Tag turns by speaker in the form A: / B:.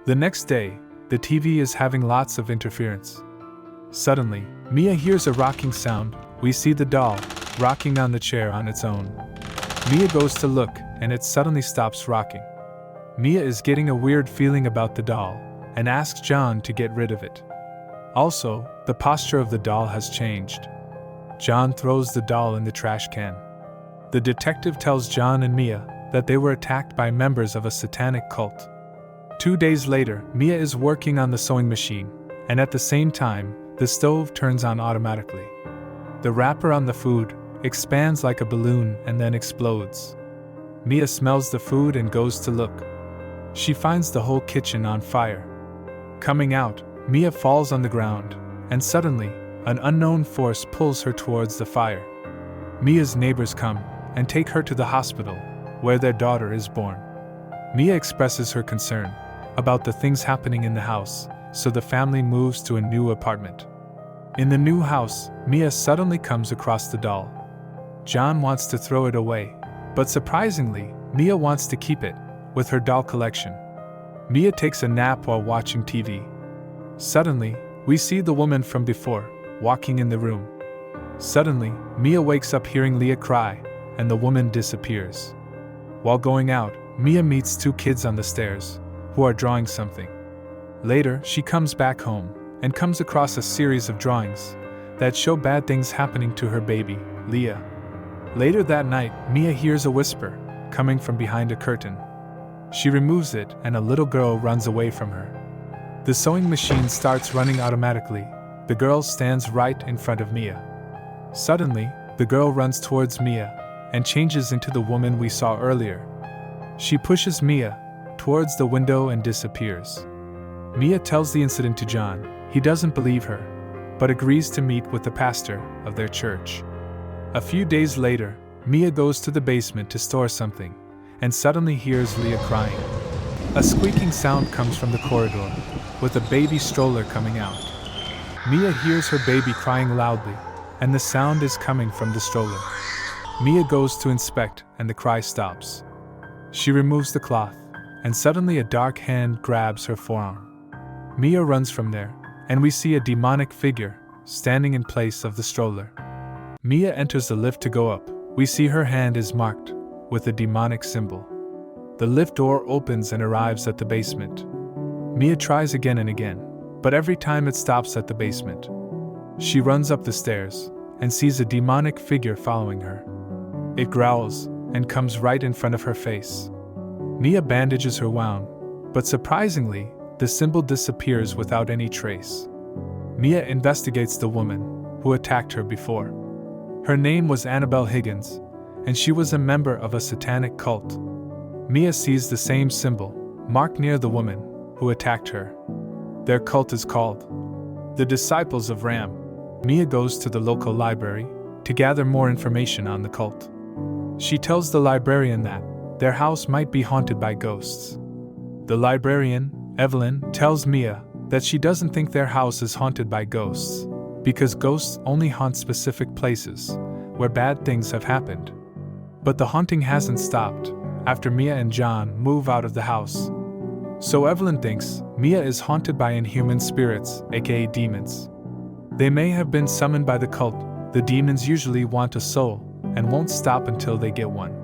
A: The next day, the TV is having lots of interference. Suddenly, Mia hears a rocking sound. We see the doll, rocking on the chair on its own. Mia goes to look, and it suddenly stops rocking. Mia is getting a weird feeling about the doll, and asks John to get rid of it. Also, the posture of the doll has changed. John throws the doll in the trash can. The detective tells John and Mia that they were attacked by members of a satanic cult. 2 days later, Mia is working on the sewing machine, and at the same time, the stove turns on automatically. The wrapper on the food expands like a balloon and then explodes. Mia smells the food and goes to look. She finds the whole kitchen on fire. Coming out, Mia falls on the ground, and suddenly, an unknown force pulls her towards the fire. Mia's neighbors come and take her to the hospital, where their daughter is born. Mia expresses her concern about the things happening in the house, so the family moves to a new apartment. In the new house, Mia suddenly comes across the doll. John wants to throw it away, but surprisingly, Mia wants to keep it, with her doll collection. Mia takes a nap while watching TV. Suddenly, we see the woman from before, walking in the room. Suddenly, Mia wakes up hearing Leah cry, and the woman disappears. While going out, Mia meets 2 kids on the stairs, who are drawing something. Later, she comes back home, and comes across a series of drawings that show bad things happening to her baby, Leah. Later that night, Mia hears a whisper, coming from behind a curtain. She removes it, and a little girl runs away from her. The sewing machine starts running automatically. The girl stands right in front of Mia. Suddenly, the girl runs towards Mia, and changes into the woman we saw earlier. She pushes Mia towards the window and disappears. Mia tells the incident to John. He doesn't believe her, but agrees to meet with the pastor of their church. A few days later, Mia goes to the basement to store something, and suddenly hears Leah crying. A squeaking sound comes from the corridor, with a baby stroller coming out. Mia hears her baby crying loudly, and the sound is coming from the stroller. Mia goes to inspect, and the cry stops. She removes the cloth, and suddenly a dark hand grabs her forearm. Mia runs from there, and we see a demonic figure standing in place of the stroller. Mia enters the lift to go up. We see her hand is marked with a demonic symbol. The lift door opens and arrives at the basement. Mia tries again and again, but every time it stops at the basement. She runs up the stairs and sees a demonic figure following her. It growls and comes right in front of her face. Mia bandages her wound, but surprisingly, the symbol disappears without any trace. Mia investigates the woman who attacked her before. Her name was Annabelle Higgins, and she was a member of a satanic cult. Mia sees the same symbol marked near the woman who attacked her. Their cult is called the Disciples of Ram. Mia goes to the local library to gather more information on the cult. She tells the librarian that their house might be haunted by ghosts. The librarian, Evelyn, tells Mia that she doesn't think their house is haunted by ghosts, because ghosts only haunt specific places where bad things have happened. But the haunting hasn't stopped after Mia and John move out of the house. So Evelyn thinks Mia is haunted by inhuman spirits, aka demons. They may have been summoned by the cult. The demons usually want a soul and won't stop until they get one.